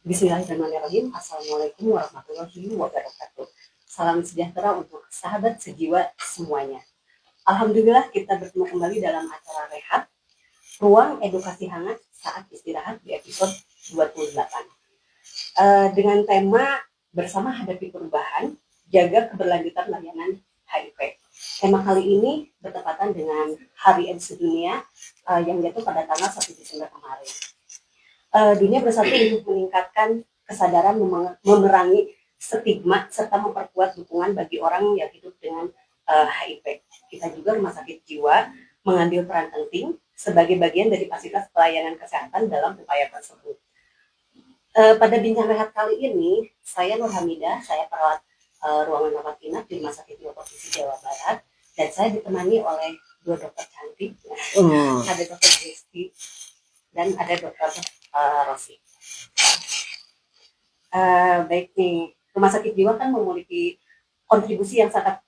Bismillahirrahmanirrahim. Assalamualaikum warahmatullahi wabarakatuh. Salam sejahtera untuk sahabat sejiwa semuanya. Alhamdulillah kita bertemu kembali dalam acara Rehat, Ruang Edukasi Hangat Saat Istirahat di episode 28. Dengan tema Bersama Hadapi Perubahan, Jaga Keberlanjutan Layanan HIV. Tema kali ini bertepatan dengan Hari AIDS Sedunia yang jatuh pada tanggal 1 Desember kemarin. Dunia bersatu untuk meningkatkan kesadaran memerangi stigma serta memperkuat dukungan bagi orang yang hidup dengan HIV. Kita juga Rumah Sakit Jiwa mengambil peran penting sebagai bagian dari fasilitas pelayanan kesehatan dalam upaya tersebut. Pada bincang rehat kali ini, saya Nur Hamidah, saya perawat ruangan rawat inap di Rumah Sakit Jiwa Provinsi Jawa Barat, dan saya ditemani oleh dua dokter cantik, ada Dokter Kristi dan ada Dokter Rosi. Baik nih, Rumah Sakit Jiwa kan memiliki kontribusi yang sangat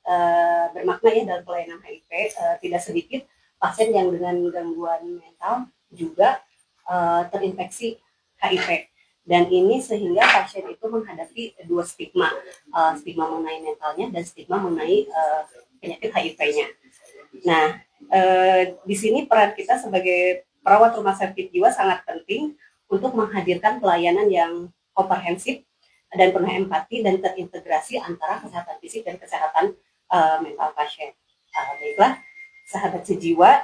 bermakna ya dalam pelayanan HIV. Tidak sedikit pasien yang dengan gangguan mental juga terinfeksi HIV. Dan ini sehingga pasien itu menghadapi dua stigma, stigma mengenai mentalnya dan stigma mengenai penyakit HIV-nya. Nah, di sini peran kita sebagai perawat rumah sakit jiwa sangat penting untuk menghadirkan pelayanan yang komprehensif dan penuh empati dan terintegrasi antara kesehatan fisik dan kesehatan mental pasien. Baiklah, sahabat sejiwa,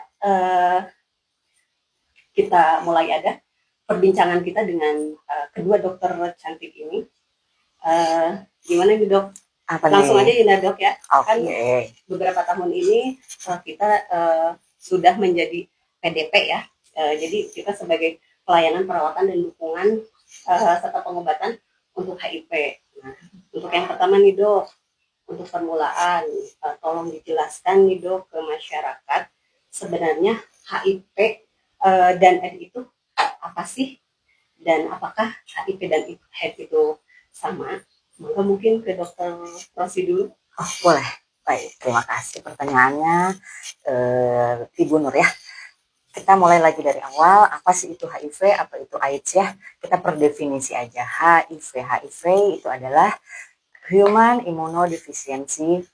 kita mulai ada perbincangan kita dengan kedua dokter cantik ini. Gimana nih dok? Langsung aja ya dok ya. Kan beberapa tahun ini kita sudah menjadi PDP ya. Jadi kita sebagai pelayanan perawatan dan dukungan serta pengobatan untuk HIV. Nah, untuk yang pertama nih dok, untuk permulaan, tolong dijelaskan nih dok ke masyarakat sebenarnya HIV dan AIDS itu apa sih? Dan apakah HIV dan AIDS itu sama? Maka mungkin ke Dokter Rosi dulu. Oh boleh, baik, terima kasih pertanyaannya Ibu Nur ya. Kita mulai lagi dari awal, apa sih itu HIV, apa itu AIDS ya. Kita perdefinisi aja. HIV itu adalah Human Immunodeficiency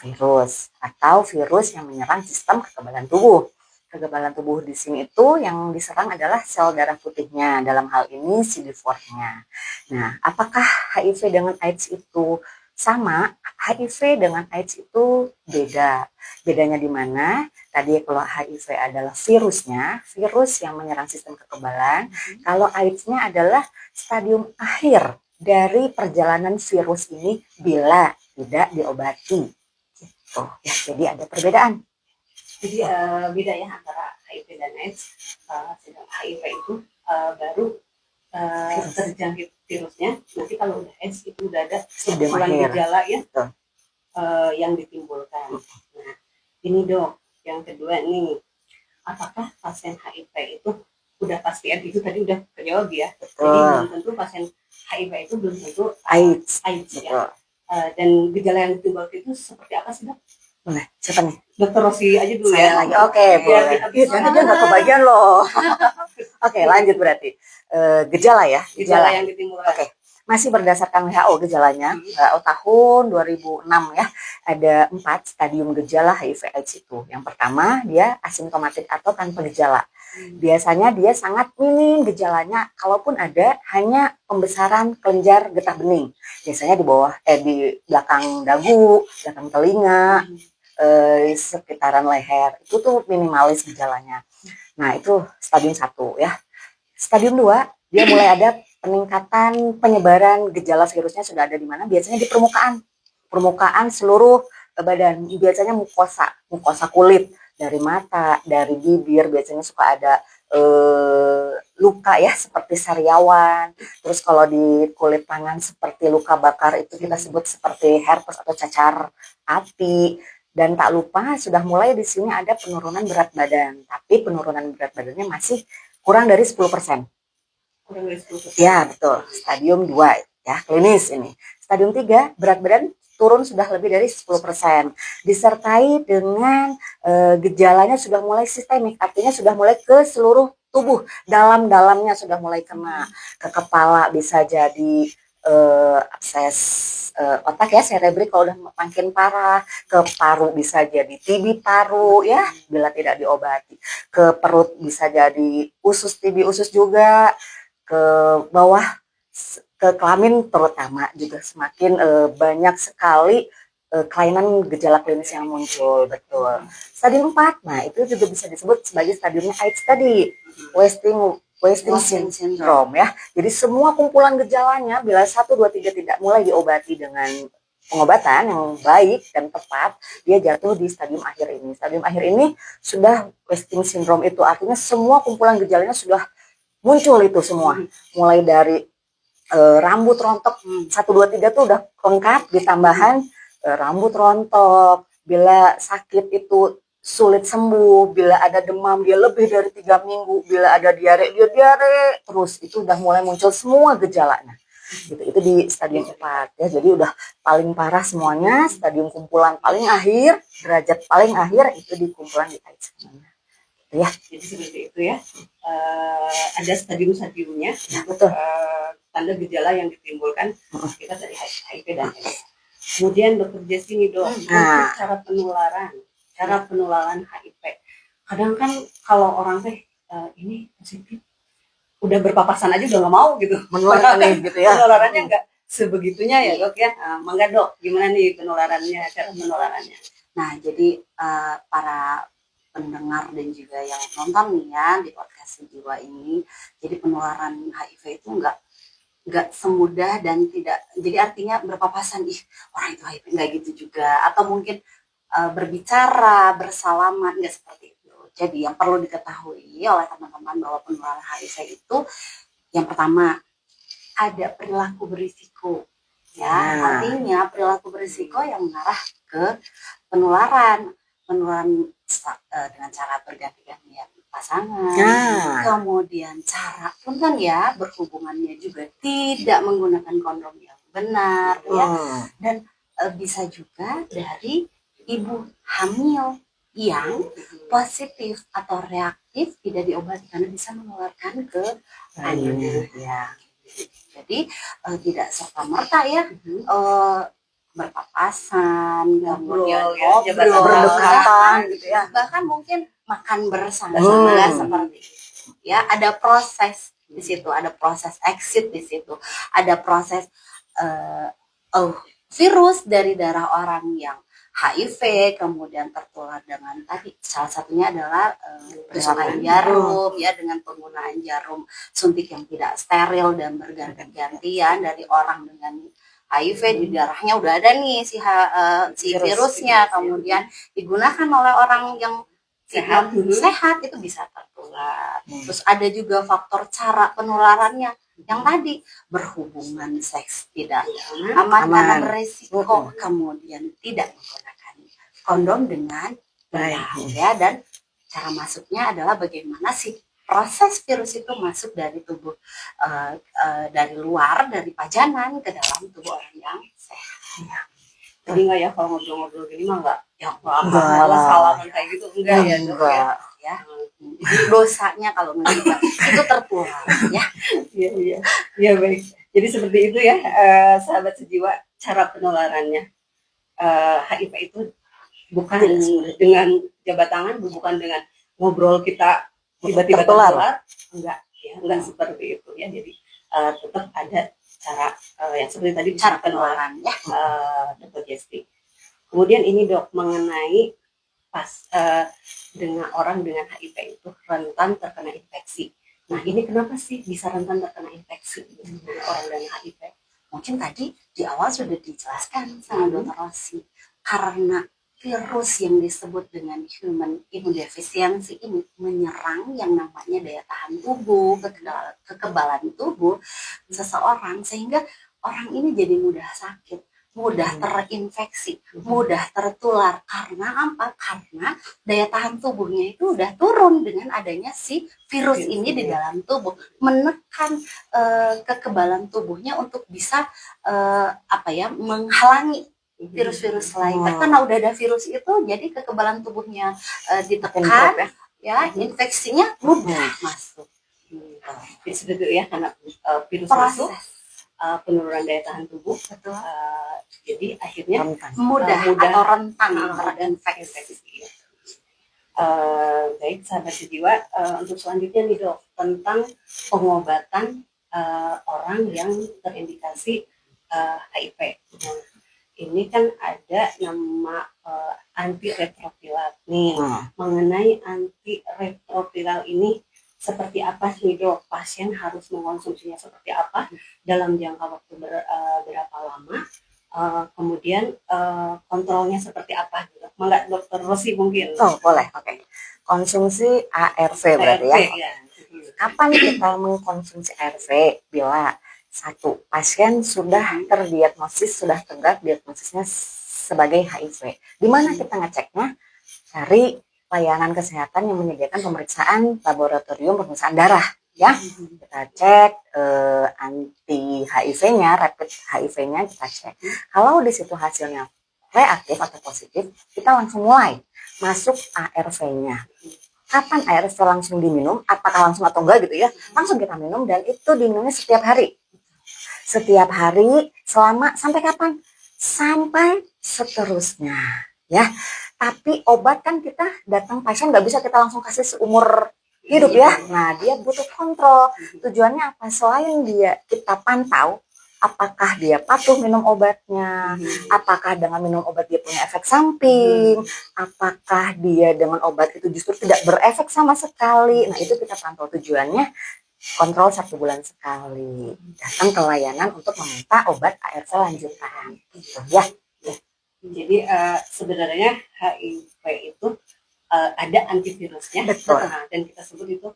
Virus atau virus yang menyerang sistem kekebalan tubuh. Kekebalan tubuh di sini itu yang diserang adalah sel darah putihnya, dalam hal ini CD4-nya. Nah, apakah HIV dengan AIDS itu sama? HIV dengan AIDS itu beda. Bedanya di mana? Tadi kalau HIV adalah virusnya, virus yang menyerang sistem kekebalan. Kalau AIDS-nya adalah stadium akhir dari perjalanan virus ini bila tidak diobati. Gitu. Ya, jadi ada perbedaan. Jadi beda ya antara HIV dan AIDS. Sedang HIV itu baru terjangkit virusnya. Nanti kalau udah AIDS itu udah ada sebulan gejala ya yang ditimbulkan. Nah, ini dok, yang kedua nih, apakah pasien HIV itu udah pasti AIDS itu tadi udah terjawab ya? Jadi belum tentu pasien HIV itu belum tentu AIDS ya. Dan gejala yang ditimbulkan itu seperti apa sih dok? Boleh, siapa nih? Dokter Rosi aja dulu saya ya. Lagi. Oke, boleh. Nanti dia nggak kebagian loh. Oke, lanjut berarti. Gejala ya. Gejala yang ditimbulkan. Oke. Masih berdasarkan WHO gejalanya, WHO tahun 2006 ya, ada 4 stadium gejala HIV AIDS itu. Yang pertama, dia asimptomatik atau tanpa gejala. Biasanya dia sangat minim gejalanya, kalaupun ada hanya pembesaran kelenjar getah bening. Biasanya di bawah, di belakang dagu, belakang telinga, sekitaran leher. Itu tuh minimalis gejalanya. Nah, itu stadium 1 ya. Stadium 2, dia mulai ada peningkatan penyebaran gejala virusnya sudah ada di mana? Biasanya di permukaan seluruh badan. Biasanya mukosa kulit, dari mata, dari bibir, biasanya suka ada luka ya seperti sariawan. Terus kalau di kulit tangan seperti luka bakar itu kita sebut seperti herpes atau cacar api. Dan tak lupa sudah mulai di sini ada penurunan berat badan, tapi penurunan berat badannya masih kurang dari 10%. Ya, betul. Stadium 2 ya, klinis ini. Stadium 3, berat badan turun sudah lebih dari 10%. Disertai dengan gejalanya sudah mulai sistemik, artinya sudah mulai ke seluruh tubuh dalam-dalamnya sudah mulai kena. Ke kepala bisa jadi abses otak ya, cerebrik kalau udah makin parah. Ke paru bisa jadi TB paru ya bila tidak diobati. Ke perut bisa jadi usus, TB usus juga. Ke bawah, ke kelamin terutama juga semakin banyak sekali kelainan gejala klinis yang muncul. Betul. Stadium 4, nah itu juga bisa disebut sebagai stadiumnya AIDS tadi, wasting syndrome ya. Jadi semua kumpulan gejalanya bila 1, 2, 3 tidak mulai diobati dengan pengobatan yang baik dan tepat, dia jatuh di stadium akhir ini. Stadium akhir ini sudah wasting syndrome, itu artinya semua kumpulan gejalanya sudah muncul itu semua. Mulai dari rambut rontok 1, 2, 3 tuh udah lengkap, ditambahan rambut rontok, bila sakit itu sulit sembuh, bila ada demam dia lebih dari 3 minggu, bila ada diare dia diare terus, itu udah mulai muncul semua gejalanya. Itu di stadium 4 ya. Jadi udah paling parah semuanya, stadium kumpulan paling akhir, derajat paling akhir itu di kumpulan di AIDS ya. Jadi seperti itu ya. Ada stadium-stadiumnya. Betul. Tanda gejala yang ditimbulkan kita dari HIV dan AIDS. Kemudian Dokter Jessi nih dok, untuk cara penularan HIV. Kadang kan kalau orang ini positif, udah berpapasan aja udah nggak mau gitu. Menularkan gitu ya. Penularannya nggak sebegitunya ya dok ya. Mangga dok, gimana nih penularannya, cara penularannya? Nah jadi para pendengar dan juga yang nonton nih ya di podcast Sejiwa ini, jadi penularan HIV itu nggak semudah dan tidak, jadi artinya berpapasan orang itu HIV, nggak gitu juga, atau mungkin berbicara bersalaman, nggak seperti itu. Jadi yang perlu diketahui oleh teman-teman bahwa penularan HIV itu yang pertama ada perilaku berisiko ya. Artinya perilaku berisiko yang mengarah ke penularan dengan cara berganti-gantian pasangan, kemudian cara pun kan ya berhubungannya juga tidak menggunakan kondom yang benar ya, dan bisa juga dari ibu hamil yang positif atau reaktif tidak diobati karena bisa menularkan ke anak ya. Jadi tidak serta merta ya berpapasan, kemudian berdekatan gitu ya, bahkan mungkin makan bersama-sama seperti itu. Ya, ada proses di situ, ada proses exit di situ, ada proses virus dari darah orang yang HIV kemudian tertular dengan tadi salah satunya adalah penggunaan jarum ya, dengan penggunaan jarum suntik yang tidak steril dan berganti-gantian dari orang dengan HIV di darahnya udah ada nih si virusnya, kemudian digunakan oleh orang yang sehat itu bisa tertular. Terus ada juga faktor cara penularannya yang tadi berhubungan seks tidak aman karena berisiko, kemudian tidak menggunakan kondom dengan benar ya, dan cara masuknya adalah bagaimana sih proses virus itu masuk dari tubuh dari luar, dari pajanan ke dalam tubuh orang yang sehat ya. Jadi nggak ya kalau ngobrol-ngobrol gini mah nggak ya nggak salaman kayak gitu enggak ya dok ya. Dosanya kalau mengikat itu tertular ya. Iya baik. Jadi seperti itu ya sahabat sejiwa, cara penularannya HIV itu bukan dengan jabat tangan, bukan dengan ngobrol kita tiba-tiba tertular, enggak seperti itu ya. Jadi tetap ada cara yang seperti tadi cara penularan ya, Dr. Jessi. Kemudian ini dok mengenai dengan orang dengan HIV itu rentan terkena infeksi. Nah ini kenapa sih bisa rentan terkena infeksi orang dengan HIV? Mungkin tadi di awal sudah dijelaskan sama Dr. Rossi, karena virus yang disebut dengan human immunodeficiency ini menyerang yang namanya daya tahan tubuh, kekebalan tubuh seseorang, sehingga orang ini jadi mudah sakit, mudah terinfeksi, mudah tertular. Karena apa? Karena daya tahan tubuhnya itu udah turun dengan adanya si virus ini di dalam tubuh, menekan kekebalan tubuhnya untuk bisa menghalangi virus-virus lain. Karena udah ada virus itu, jadi kekebalan tubuhnya ditekan ya, infeksinya mudah masuk. Seperti itu ya, karena virus masuk, Proses penurunan daya tahan tubuh, betul jadi akhirnya mudah mudah atau rentan terinfeksi. terinfeksi. Baik sahabat sejiwa, untuk selanjutnya nih dok, tentang pengobatan orang yang terindikasi HIV. Nah, ini kan ada nama antiretroviral nih. Mengenai antiretroviral ini seperti apa sih dok? Pasien harus mengkonsumsinya seperti apa? Dalam jangka waktu berapa lama? Kemudian kontrolnya seperti apa? Gitu. Mangga dokter Rosi mungkin. Oh boleh, oke. Konsumsi ARV berarti ya. Kapan kita mengkonsumsi ARV? Bila satu pasien sudah terdiagnosis, sudah tegak diagnosisnya sebagai HIV. Di mana kita ngeceknya? Cari layanan kesehatan yang menyediakan pemeriksaan laboratorium pemeriksaan darah. Ya, kita cek anti HIV-nya, rapid HIV-nya kita cek. Kalau di situ hasilnya reaktif atau positif, kita langsung mulai masuk ARV-nya. Kapan ARV langsung diminum? Apakah langsung atau enggak gitu ya? Langsung kita minum dan itu diminumnya setiap hari. Setiap hari selama sampai kapan? Sampai seterusnya, ya. Tapi obat kan kita datang pasien nggak bisa kita langsung kasih seumur hidup ya. Nah dia butuh kontrol. Tujuannya apa? Selain dia kita pantau apakah dia patuh minum obatnya, apakah dengan minum obat dia punya efek samping, apakah dia dengan obat itu justru tidak berefek sama sekali. Nah itu kita pantau, tujuannya kontrol 1 bulan sekali. Datang ke layanan untuk meminta obat ARV lanjutan. Gitu ya. Jadi sebenarnya HIV itu ada antivirusnya, dan kita sebut itu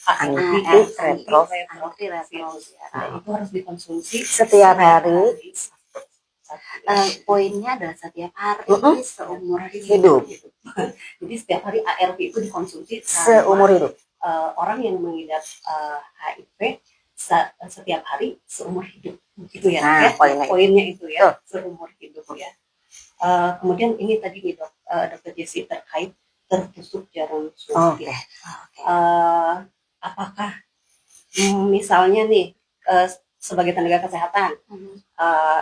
antiretroviral. Dan itu harus dikonsumsi setiap hari. Poinnya adalah setiap hari seumur hidup. Jadi setiap hari ARV itu dikonsumsi seumur hidup. Orang yang mengidap HIV setiap hari seumur hidup, gitu ya. Nah, poinnya itu ya, seumur hidup ya. Kemudian ini tadi nih Dr. Jessie terkait tertusuk jarum suntik. Apakah misalnya nih sebagai tenaga kesehatan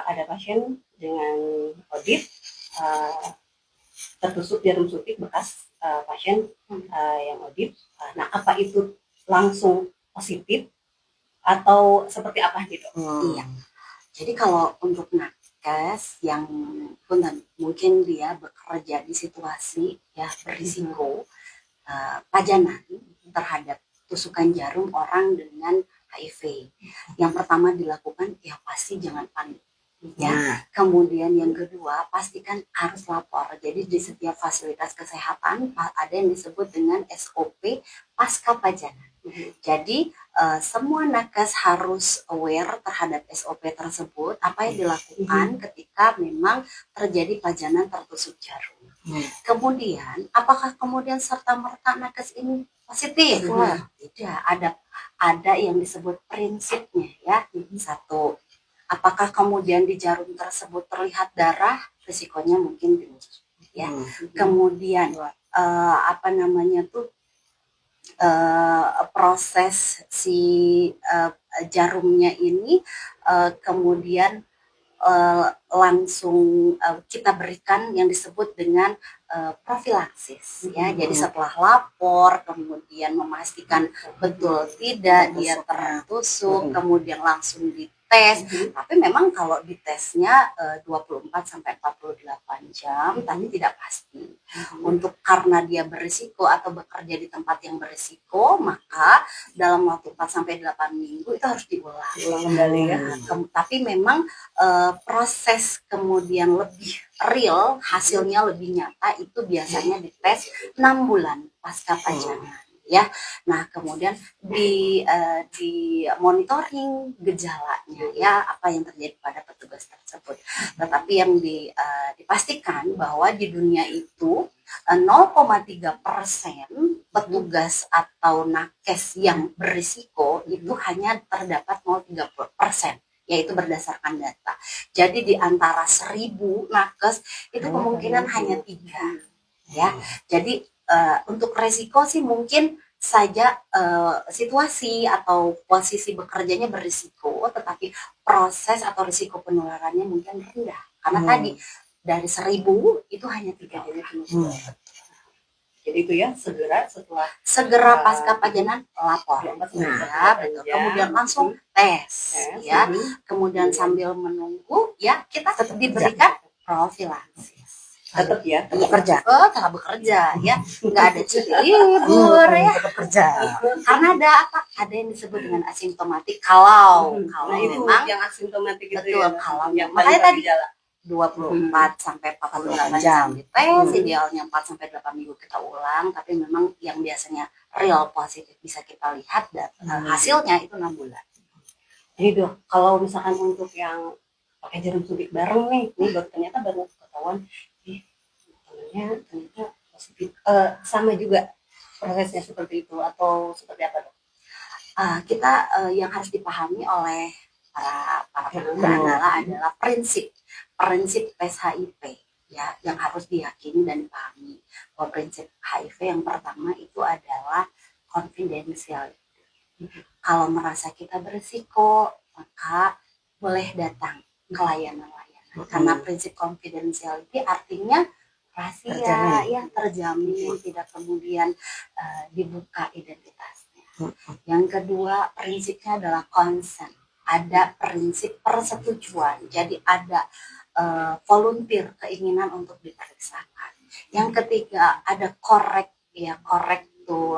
ada pasien dengan ODIP tertusuk jarum suntik bekas pasien yang ODIP. Nah, apa itu langsung positif atau seperti apa gitu? Iya. Jadi kalau untuk nakes yang mungkin dia bekerja di situasi ya berisiko pajanan terhadap tusukan jarum orang dengan HIV. Yang pertama dilakukan ya pasti jangan panik. Ya, kemudian yang kedua pastikan harus lapor. Jadi di setiap fasilitas kesehatan ada yang disebut dengan SOP pasca pajanan. Jadi semua nakes harus aware terhadap SOP tersebut, apa yang dilakukan ketika memang terjadi pajanan tertusuk jarum. Kemudian apakah kemudian serta merta nakes ini positif? Tidak, ada yang disebut prinsipnya ya. Satu, apakah kemudian di jarum tersebut terlihat darah? Risikonya mungkin tinggi ya. Kemudian proses si jarumnya ini kemudian langsung kita berikan yang disebut dengan profilaksis ya. Jadi setelah lapor kemudian memastikan betul tidak dia tertusuk, kemudian langsung dites. Tapi memang kalau ditesnya 24 sampai 48 jam tapi tidak pasti. Untuk karena dia berisiko atau bekerja di tempat yang berisiko, maka dalam waktu 4 sampai 8 minggu itu harus diulang kembali ya. Tapi memang proses kemudian lebih real, hasilnya lebih nyata itu biasanya dites 6 bulan pasca pajanan ya. Nah, kemudian di monitoring gejalanya ya, apa yang terjadi pada petugas tersebut. Tetapi yang dipastikan bahwa di dunia itu 0,3% petugas atau nakes yang berisiko itu hanya terdapat 0,3%. Yaitu berdasarkan data. Jadi di antara 1.000 nakes itu kemungkinan hanya 3 ya. Jadi untuk resiko sih mungkin saja situasi atau posisi bekerjanya berisiko, tetapi proses atau risiko penularannya mungkin rendah. Karena tadi dari 1000 itu hanya 3 orang. Jadi itu ya setelah Pasca pajanan lapor. Ya, betul. Kemudian langsung tes ya. Kemudian sambil menunggu ya kita tetap diberikan profilaksi. Tetap ya, bekerja. Tetap bekerja ya, nggak ada cuti libur ya. Tetap kerja. Karena ada apa? Ada yang disebut dengan asimptomatik kalau itu memang yang asimptomatik itu betul, ya. kalau yang makanya tadi gejala 24 sampai 48 jam dites, idealnya 4 sampai 8 minggu kita ulang, tapi memang yang biasanya real positif bisa kita lihat dan hasilnya itu 6 bulan. Jadi Dok, kalau misalkan untuk yang pakai jarum suntik bareng nih ternyata baru ketahuan ternyata positif, sama juga prosesnya seperti itu atau seperti apa Dok? Kita yang harus dipahami oleh para pendengar adalah prinsip tes HIV ya, yang harus diyakini dan dipahami bahwa prinsip HIV yang pertama itu adalah confidential. Kalau merasa kita berisiko, maka boleh datang ke layanan-layanan. Karena prinsip confidentiality artinya rahasia ya, terjamin, tidak kemudian dibuka identitasnya. Yang kedua, prinsipnya adalah consent. Ada prinsip persetujuan. Jadi ada volunteer, keinginan untuk diperiksakan. Yang ketiga, ada correct itu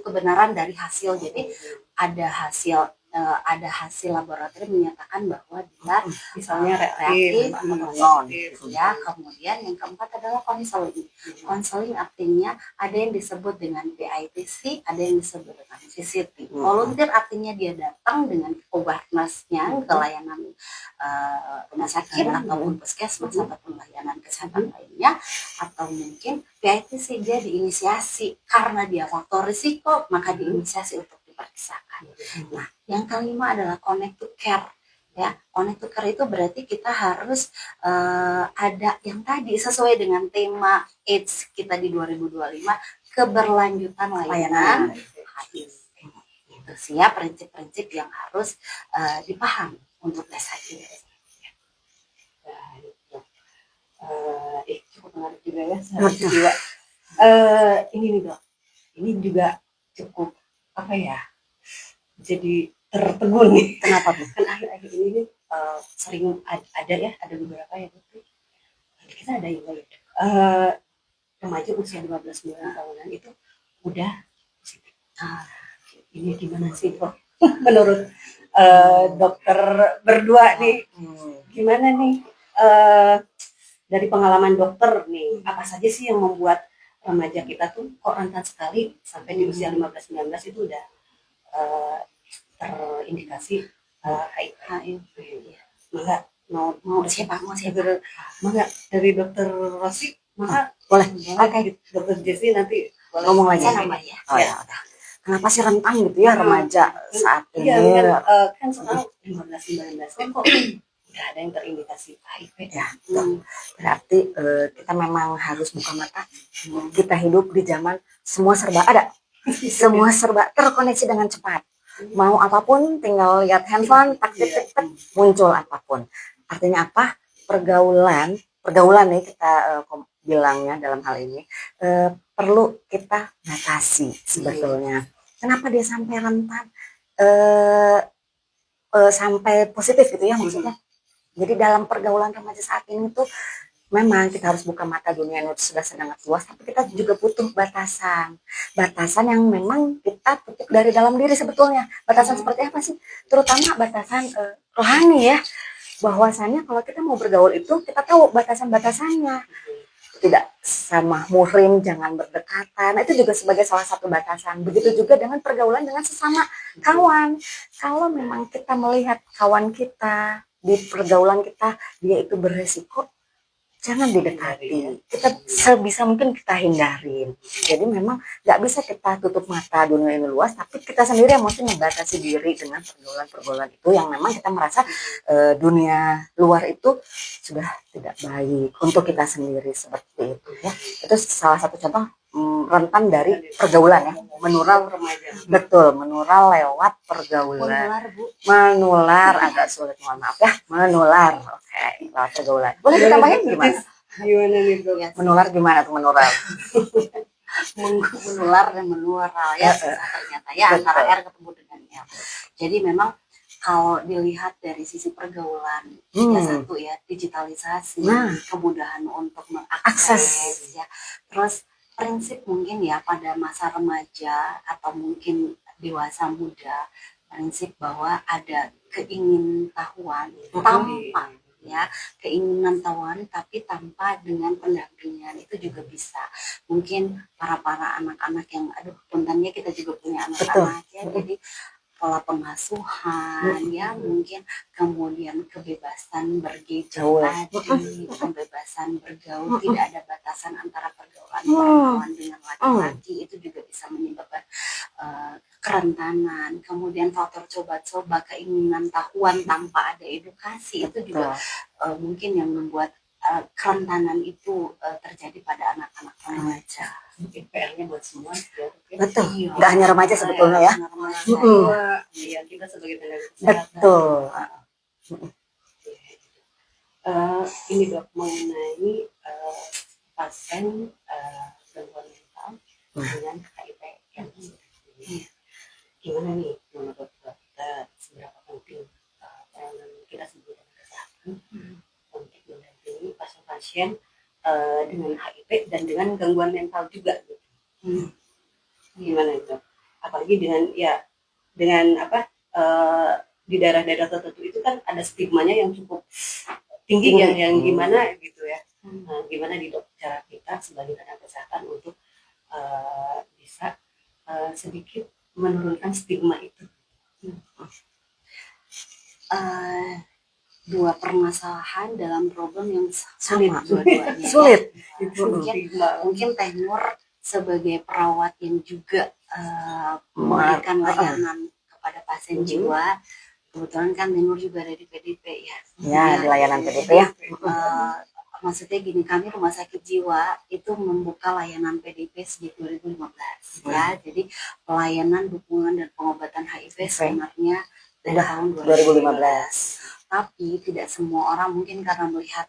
kebenaran dari hasil. Jadi ada hasil laboratorium menyatakan bahwa dia misalnya reaktif atau non ya. Kemudian yang keempat adalah konseling. Konseling artinya ada yang disebut dengan PITC, ada yang disebut dengan VCT. Volunteer artinya dia datang dengan awareness-nya ke layanan rumah sakit ataupun puskesmas ataupun layanan kesehatan lainnya, atau mungkin PITC dia diinisiasi karena dia faktor risiko, maka diinisiasi untuk diperiksakan. Nah, yang kelima adalah connect to care. Ya, connect to care itu berarti kita harus ada yang tadi sesuai dengan tema AIDS kita di 2025, keberlanjutan layanan HIV. Itu sih ya prinsip-prinsip yang harus dipahami untuk tes HIV. Cukup menarik juga ya, jiwa. Ini nih Dok, ini juga cukup apa ya, jadi tertegun nih. Kenapa tuh? Kan akhir-akhir ini sering ada beberapa ya Dok. Kita ada yang remaja usia 15 tahunan itu udah positif. Ini gimana sih Dok? Menurut dokter berdua nih, gimana nih dari pengalaman dokter nih, apa saja sih yang membuat remaja kita tuh kok rentan sekali sampai di usia 15-19 itu udah terindikasi HIV. Maka mau siapa? Maka dari dokter Rosi, maka boleh. Oke, dokter Jesse nanti ngomong lagi ya. Oh ya, udah. Kenapa sih rentan gitu ya remaja saat ini? Iya, kan sekarang 15-19 kan kok udah ada yang terindikasi HIV ya. Berarti kita memang harus buka mata. Kita hidup di zaman semua serba ada, semua serba terkoneksi dengan cepat. Mau apapun tinggal lihat handphone, tak muncul apapun. Artinya apa? Pergaulan nih kita bilangnya dalam hal ini perlu kita batasi sebetulnya. Kenapa dia sampai rentan sampai positif gitu ya maksudnya? Jadi dalam pergaulan remaja saat ini tuh memang kita harus buka mata, dunia ini sudah sangat luas, tapi kita juga butuh batasan yang memang kita tutup dari dalam diri sebetulnya. Batasan seperti apa sih? Terutama batasan rohani ya, bahwasannya kalau kita mau bergaul itu kita tahu batasan-batasannya. Tidak sama muhrim, jangan berdekatan. Nah, itu juga sebagai salah satu batasan. Begitu juga dengan pergaulan dengan sesama kawan. Kalau memang kita melihat kawan kita di pergaulan kita dia itu beresiko, jangan didekati. Kita sebisa mungkin kita hindarin. Jadi memang nggak bisa kita tutup mata, dunia ini luas, tapi kita sendiri yang mesti membatasi diri dengan pergaulan itu yang memang kita merasa dunia luar itu sudah tidak baik untuk kita sendiri seperti itu ya. Itu salah satu contoh rentan dari pergaulan ya, menular. remaja. Betul, menular lewat pergaulan. Menular, Bu. Menular, agak sulit, mohon maaf ya. Menular, oke, lewat pergaulan. Boleh ditambahin gimana? Gimana nih dok? Ya, Menular gimana tuh menular? menular dan menular ya susah ternyata ya antara R ketemu dengan L. Jadi memang kalau dilihat dari sisi pergaulan ya satu ya digitalisasi, kemudahan untuk mengakses ya. Terus prinsip mungkin ya pada masa remaja atau mungkin dewasa muda, prinsip bahwa ada keingintahuan tanpa ya keinginan tahuan tapi tanpa dengan pendampingan itu juga bisa. Mungkin para anak-anak yang aduh puntennya kita juga punya anak-anak ya, jadi pola pengasuhan ya mungkin, kemudian kebebasan bergaul tadi, kebebasan bergaul, tidak ada batasan antara pergaulan perempuan dengan laki-laki, itu juga bisa menyebabkan kerentanan. Kemudian faktor coba-coba, keinginan tahuan tanpa ada edukasi itu juga mungkin yang membuat kerentanan itu terjadi pada anak-anak remaja. Mungkin PR-nya buat semua ya. Betul, nggak hanya remaja sebetulnya ya. Iya, kita sebagai tenaga kesehatan. Betul. Ini dok mengenai pasien gangguan mental dengan HIV yang gimana nih menurut dokter, seberapa penting peranan kita sebagai tenaga kesehatan untuk mendampingi pasien-pasien dengan HIV dan dengan gangguan mental juga gitu. Gimana itu? Apalagi dengan apa di daerah-daerah tertentu itu kan ada stigmanya yang cukup tinggi yang gimana gitu ya. Gimana di dok cara kita sebagai tenaga kesehatan untuk bisa sedikit menurunkan stigma itu. Dua permasalahan dalam problem yang sulit dua-duanya. Sulit. Mungkin Tenur sebagai perawat yang juga memberikan layanan kepada pasien jiwa, kebetulan kan Tenur juga ada di PDP ya. Ya, di layanan PDP ya. Maksudnya gini, kami rumah sakit jiwa itu membuka layanan PDP sejak 2015 ya. Jadi pelayanan dukungan dan pengobatan HIV sebenarnya dari tahun 2015. Tapi tidak semua orang mungkin karena melihat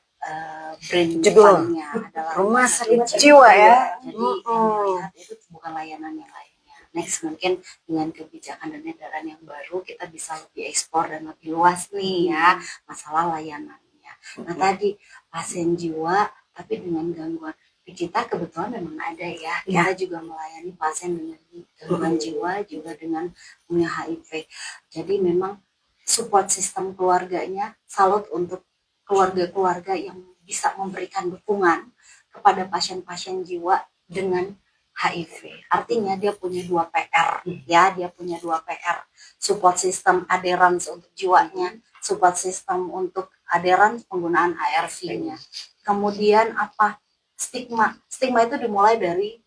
brand judulnya adalah rumah sakit jiwa ya. Jadi yang dilihat itu bukan layanan yang lainnya. Next mungkin dengan kebijakan dan edaran yang baru kita bisa lebih ekspor dan lebih luas nih ya masalah layanannya. Nah tadi pasien jiwa tapi dengan gangguan, di kita kebetulan memang ada ya. Kita juga melayani pasien dengan gangguan jiwa juga dengan punya HIV. Jadi memang support sistem keluarganya, salut untuk keluarga-keluarga yang bisa memberikan dukungan kepada pasien-pasien jiwa dengan HIV. Artinya dia punya 2 PR ya, dia punya 2 PR. Support system adherence untuk jiwanya, support system untuk adherence penggunaan ARV-nya. Kemudian apa? Stigma. Stigma itu dimulai dari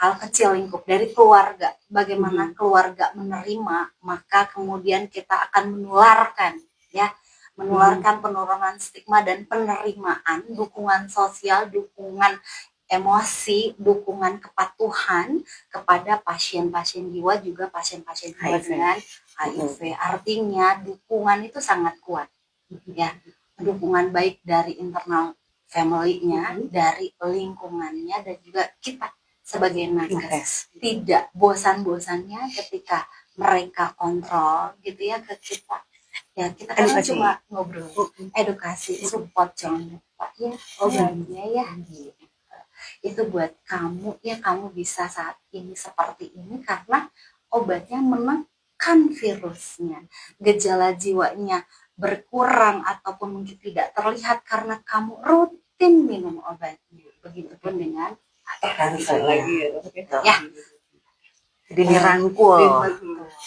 hal kecil lingkup, dari keluarga. Bagaimana keluarga menerima, maka kemudian kita akan menularkan ya, menularkan penurunan stigma dan penerimaan, dukungan sosial, dukungan emosi, dukungan kepatuhan kepada pasien-pasien jiwa juga pasien-pasien dengan HIV. Artinya dukungan itu sangat kuat ya, dukungan baik dari internal family-nya, dari lingkungannya dan juga kita sebagai nakes. Tidak bosan-bosannya ketika mereka kontrol gitu ya ke kita. Ya kita kan cuma ngobrol, edukasi, support, jangan lupa ya obatnya ya. Itu buat kamu ya, kamu bisa saat ini seperti ini karena obatnya menekan virusnya. Gejala jiwanya berkurang ataupun mungkin tidak terlihat karena kamu rutin minum obatnya. Begitupun dengan lagi ya. Jadi dirangkul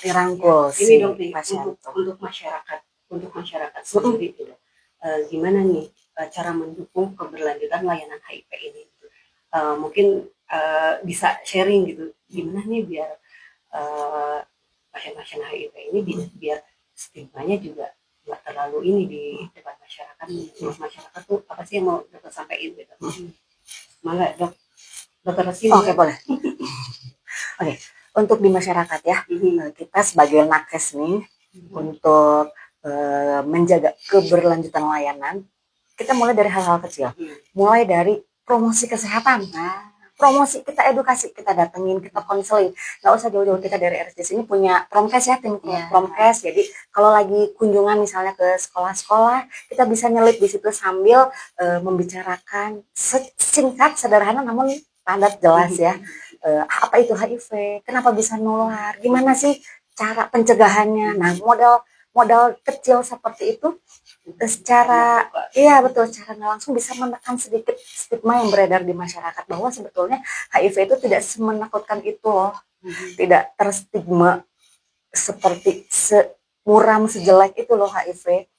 Ini si dong nih, pasien untuk masyarakat sendiri gitu. Gimana nih cara mendukung keberlanjutan layanan HIV ini? Mungkin bisa sharing gitu, gimana nih biar pasien-pasien HIV ini biar stigmanya juga nggak terlalu ini di depan masyarakat. Masyarakat tuh apa sih yang mau dokter sampaikan gitu? Mangga dok, dokter Resi. Oke boleh. Untuk di masyarakat ya, kita sebagai nakes nih, untuk menjaga keberlanjutan layanan, kita mulai dari hal-hal kecil. Mulai dari promosi kesehatan. Promosi, kita edukasi, kita datengin, kita konseling. Nggak usah jauh-jauh, kita dari RSJ ini punya promkes ya, tim promkes. Jadi kalau lagi kunjungan misalnya ke sekolah-sekolah, kita bisa nyelip di situ sambil membicarakan singkat, sederhana, namun padat jelas ya. Apa itu HIV, kenapa bisa nular, gimana sih cara pencegahannya. Nah, modal kecil seperti itu secara iya betul, secara nggak langsung bisa menekan sedikit stigma yang beredar di masyarakat bahwa sebetulnya HIV itu tidak semenakutkan itu loh, tidak terstigma seperti semuram sejelek itu loh HIV,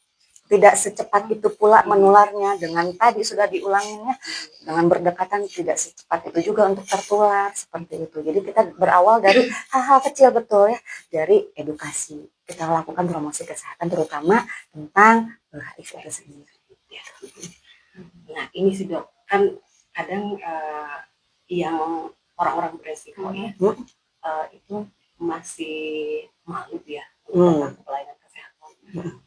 tidak secepat itu pula menularnya. Dengan tadi sudah diulanginya, dengan berdekatan tidak secepat itu juga untuk tertular seperti itu. Jadi kita berawal dari hal-hal kecil betul ya, dari edukasi. Kita lakukan promosi kesehatan terutama tentang HIV itu sendiri. Nah ini sih dok, kan kadang yang orang-orang beresiko ya itu masih malu ya untuk pelayanan kesehatan,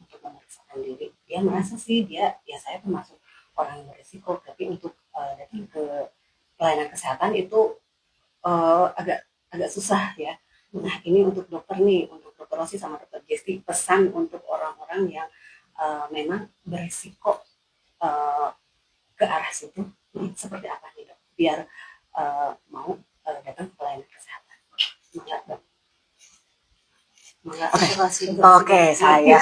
untuk memeriksakan diri. Dia merasa sih ya saya termasuk orang yang beresiko, tapi untuk datang ke pelayanan kesehatan itu agak susah ya. Nah ini untuk dokter nih, untuk dokter Rosi sama dokter Jesti, pesan untuk orang-orang yang memang beresiko ke arah situ seperti apa nih dok, biar mau datang ke pelayanan kesehatan. Enggak dok. Oke, saya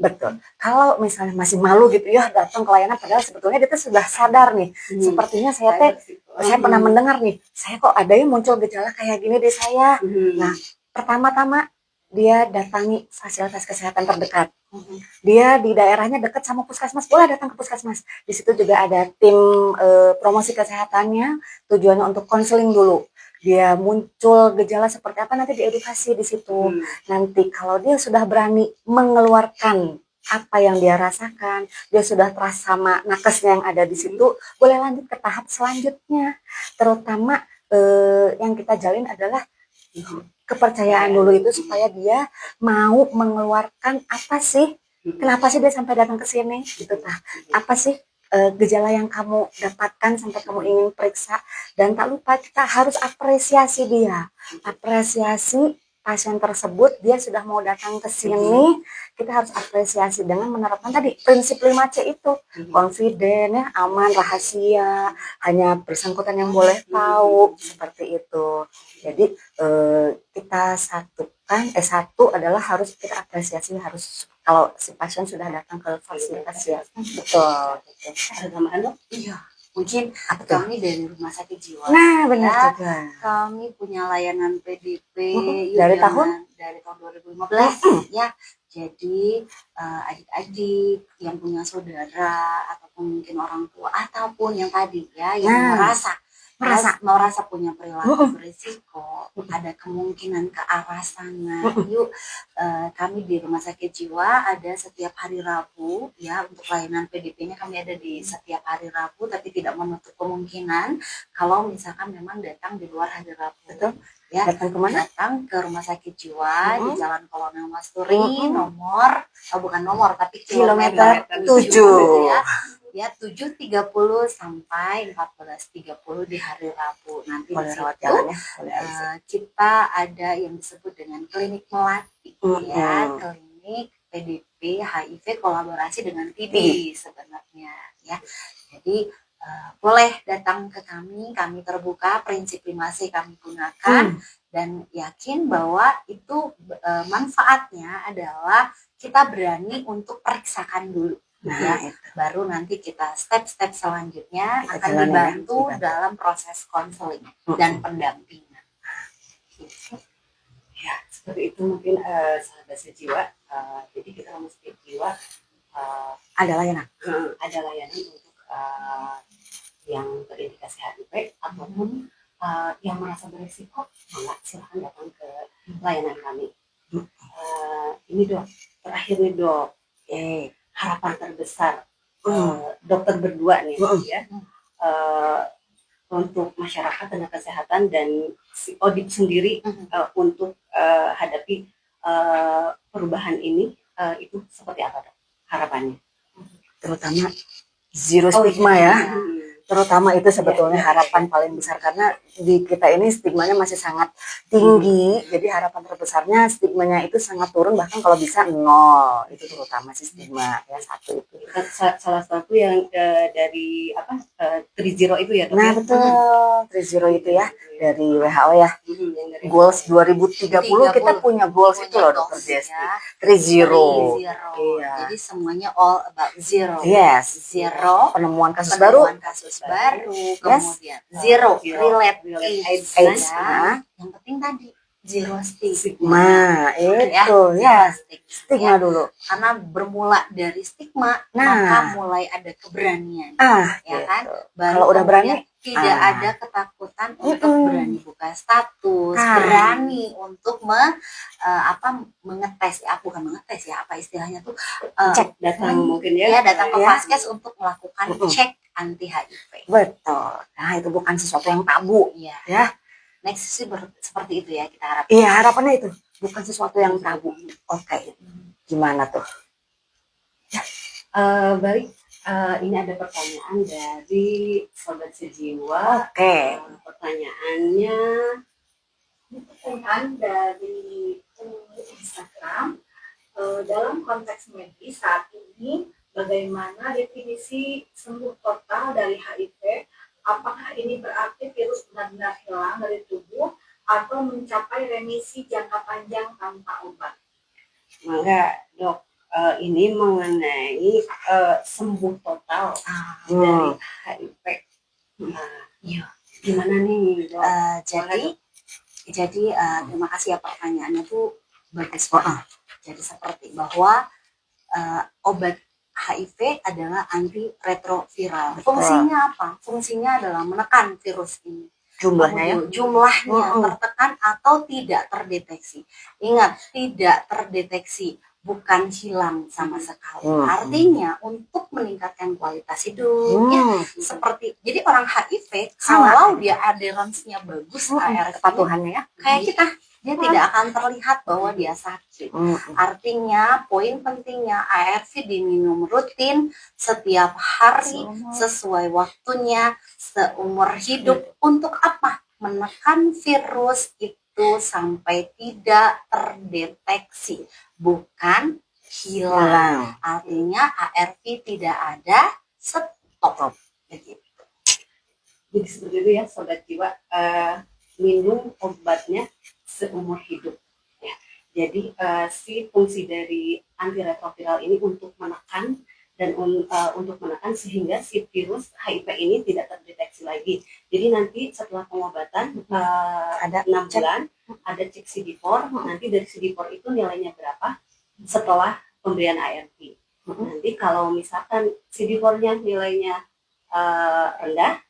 betul. Kalau misalnya masih malu gitu ya datang ke layanan, padahal sebetulnya dia sudah sadar nih. Sepertinya saya pernah mendengar nih, saya kok ada yang muncul gejala kayak gini di saya. Nah, pertama-tama dia datangi fasilitas kesehatan terdekat. Dia di daerahnya dekat sama puskesmas, boleh datang ke puskesmas. Di situ juga ada tim promosi kesehatannya, tujuannya untuk konseling dulu. Dia muncul gejala seperti apa, nanti diedukasi di situ. Nanti kalau dia sudah berani mengeluarkan apa yang dia rasakan, dia sudah trust sama nakesnya yang ada di situ, boleh lanjut ke tahap selanjutnya. Terutama yang kita jalin adalah kepercayaan dulu itu, supaya dia mau mengeluarkan apa sih, kenapa sih dia sampai datang ke sini gitu. Apa sih gejala yang kamu dapatkan sampai kamu ingin periksa. Dan tak lupa kita harus apresiasi dia, apresiasi pasien tersebut, dia sudah mau datang ke sini, kita harus apresiasi dengan menerapkan tadi prinsip 5C itu, confident ya, aman, rahasia, hanya bersangkutan yang boleh tahu, seperti itu. Jadi kita satu adalah harus kita apresiasi, harus kalau si pasien sudah datang ke fasilitas ya. Betul. Ada tambahan dok? Iya. Mungkin kami dari Rumah Sakit Jiwa. Nah, benar juga. Kami punya layanan PDP dari tahun 2015 ya. Jadi adik-adik yang punya saudara ataupun mungkin orang tua ataupun yang tadi ya yang merasa punya perilaku berisiko, ada kemungkinan ke arah sana. Yuk, kami di Rumah Sakit Jiwa ada setiap hari Rabu ya, untuk layanan PDP-nya kami ada di setiap hari Rabu, tapi tidak menutup kemungkinan kalau misalkan memang datang di luar hari Rabu. Betul. Ya, datang kemana? Datang ke Rumah Sakit Jiwa di Jalan Kolonel Masturi, tapi kilometer 7 ya 7.30 sampai 14.30 di hari Rabu. Nanti di situ kita ada yang disebut dengan klinik melati ya, klinik PDP HIV kolaborasi dengan TB sebenarnya ya. Jadi boleh datang ke kami terbuka, prinsip 5C kami gunakan dan yakin bahwa itu manfaatnya adalah kita berani untuk periksakan dulu. Ya, baru nanti kita step-step selanjutnya kita akan dibantu dalam proses konseling dan pendampingan. Ya, seperti itu mungkin sahabat sejiwa. Jadi kita Rumah Sakit Jiwa ada layanan untuk yang terindikasi HIV ataupun yang merasa berisiko, silahkan datang ke layanan kami. Ini dok, terakhir nih dok. Harapan terbesar dokter berdua nih ya, untuk masyarakat tenaga kesehatan dan si ODIP sendiri untuk hadapi perubahan ini itu seperti apa dok harapannya? Terutama zero stigma ya. Terutama itu sebetulnya harapan paling besar, karena di kita ini stigmanya masih sangat tinggi. Jadi harapan terbesarnya stigmanya itu sangat turun, bahkan kalau bisa nol. Itu terutama sih stigma ya, satu itu. Salah satu yang dari apa 30 itu ya dok? Nah betul, 30 itu ya dari WHO ya. Goals 2030 kita punya goals itu loh dokter Desti. 30. Iya. Jadi semuanya all about zero. Yes. Zero Penemuan kasus baru. Kemudian zero relate AIDS. Ya. Yang penting tadi zero stigma. Itu ya. Stigma dulu. Karena bermula dari stigma, maka mulai ada keberanian. Ya kan? Kalau udah berani, tidak ada ketakutan untuk berani buka status, berani untuk mengetes ya, bukan mengetes ya, apa istilahnya tuh, cek datang mungkin ya, datang ke Vaskes untuk melakukan cek anti HIV. Betul. Nah itu bukan sesuatu yang tabu ya. Next sih seperti itu ya kita harapkan. Iya harapannya itu bukan sesuatu yang tabu. Oke. Gimana tuh? Baik. Ini ada pertanyaan dari Sobat Sejiwa. Pertanyaannya dari Instagram. Dalam konteks medis saat ini, bagaimana definisi sembuh total dari HIV? Apakah ini berarti virus benar-benar hilang dari tubuh atau mencapai remisi jangka panjang tanpa obat? Maka dok, ini mengenai sembuh total dari HIV. Gimana nih dok? Jadi terima kasih ya, pertanyaannya tuh bagus banget. Jadi seperti bahwa obat HIV adalah antiretroviral. Fungsinya apa? Fungsinya adalah menekan virus ini. Jumlahnya tertekan atau tidak terdeteksi. Ingat, tidak terdeteksi, bukan hilang sama sekali. Artinya untuk meningkatkan kualitas hidup seperti, jadi orang HIV kalau dia adherence-nya bagus, kepatuhannya ya, kayak kita, dia tidak akan terlihat bahwa dia sakit. Artinya poin pentingnya ARV diminum rutin setiap hari sesuai waktunya seumur hidup. Untuk apa? Menekan virus itu sampai tidak terdeteksi, bukan hilang. Artinya ARV tidak ada, stop. Jadi seperti itu ya Sobat Jiwa, minum obatnya seumur hidup ya. Jadi si fungsi dari antiretroviral ini untuk menekan dan untuk menekan sehingga si virus HIV ini tidak terdeteksi lagi. Jadi nanti setelah pengobatan ada 6 bulan ada cek CD4, nanti dari CD4 itu nilainya berapa setelah pemberian ARV. Nanti kalau misalkan CD4-nya nilainya rendah,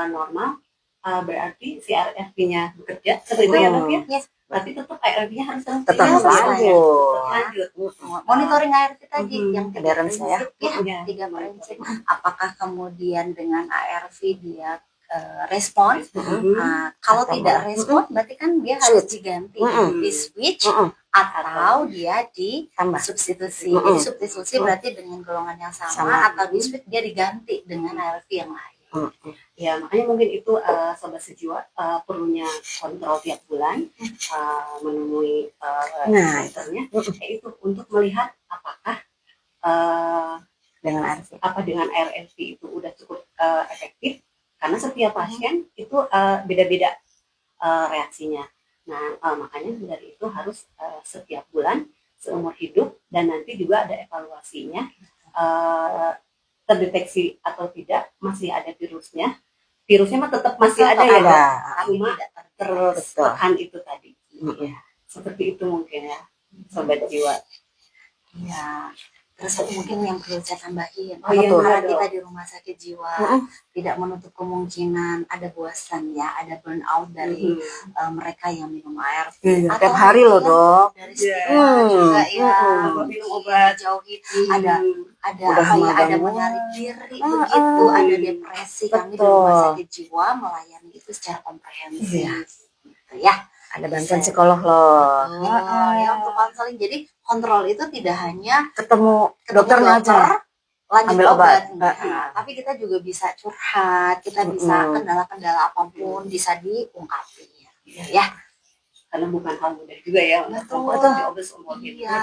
normal, berarti si ARV-nya bekerja seperti itu ya dok ya? Yes. Berarti tetap ARV-nya harus tetap lanjut. Monitoring ARV tadi yang adherence ya. 3 prinsip. Apakah kemudian dengan ARV dia respon? Kalau tidak respon, berarti kan dia harus diganti, di switch atau dia ditambah substitusi. Jadi substitusi berarti dengan golongan yang sama. Atau di switch dia diganti dengan ARV yang lain. Ya makanya mungkin itu Sobat Sejiwa perlunya kontrol tiap bulan, menemui dokternya, yaitu untuk melihat apakah dengan ARV itu udah cukup efektif, karena setiap pasien itu beda-beda reaksinya. Nah makanya dari itu harus setiap bulan seumur hidup, dan nanti juga ada evaluasinya, terdeteksi atau tidak masih ada virusnya mah tetap masih ada ya, cuma tertekan itu tadi. Seperti itu mungkin ya Sobat Jiwa. Ya, Terus satu mungkin yang perlu saya tambahin, Oh iya, karena dong. kita di rumah sakit jiwa tidak menutup kemungkinan ada bosan ya, ada burnout dari mereka yang minum ARV. Iya, tiap hari loh, Dok. Dari stigma juga ya, minum obat. jauhi ada Udah apa ya, ada gangguan. menarik diri begitu, ada depresi. Kami di rumah sakit jiwa melayani itu secara komprehensif, gitu ya. Ada bantuan psikolog loh. Ya untuk konseling. Jadi kontrol itu tidak hanya Ketemu dokternya aja. lanjut Ambil obat. enggak. Tapi kita juga bisa curhat, kita bisa kendala-kendala apapun bisa diungkapin ya. Karena bukan hal mudah juga ya Betul. untuk obat seumur hidup. Iya.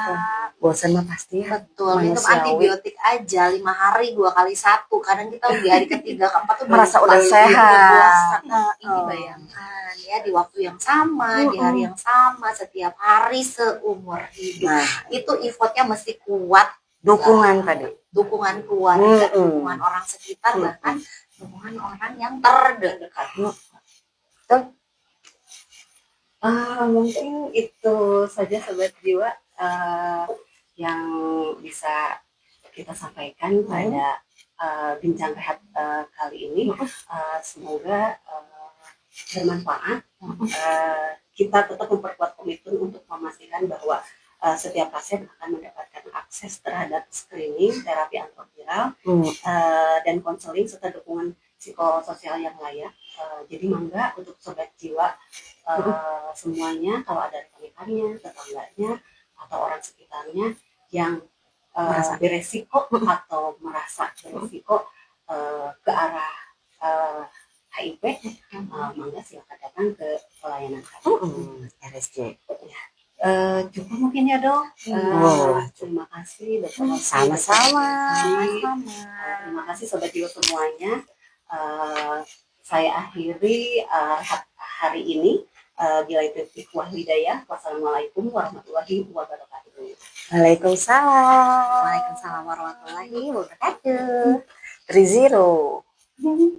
Bosan mah pasti ya. Betul, minum Manusiawi. antibiotik aja 5 hari 2 kali 1. Kadang kita di hari ketiga keempat tuh Merasa udah udah sehat. Nah, ini bayangkan ya, di waktu yang sama, di hari yang sama, setiap hari seumur hidup. Nah, Itu effortnya mesti kuat, dukungan tadi. dukungan keluarga, dukungan orang sekitar, bahkan dukungan orang yang terdekat. Mungkin itu saja sobat jiwa yang bisa kita sampaikan pada bincang rehat kali ini. Semoga bermanfaat. Kita tetap memperkuat komitmen untuk memastikan bahwa setiap pasien akan mendapatkan akses terhadap screening, terapi antiviral, dan konseling serta dukungan psikososial yang layak. Jadi mangga untuk sobat jiwa semuanya, kalau ada rekan-rekannya, tetangganya, atau orang sekitarnya yang beresiko atau merasa beresiko ke arah HIV, mangga silakan datang ke pelayanan kami. RSJ. Cukup mungkin ya dok. Terima kasih dokter. Sama-sama. Terima kasih sobat jiwa semuanya. Saya akhiri hari ini. Bila itu ikhwah hidayah. Wassalamualaikum warahmatullahi wabarakatuh. Waalaikumsalam. Waalaikumsalam warahmatullahi wabarakatuh. 30.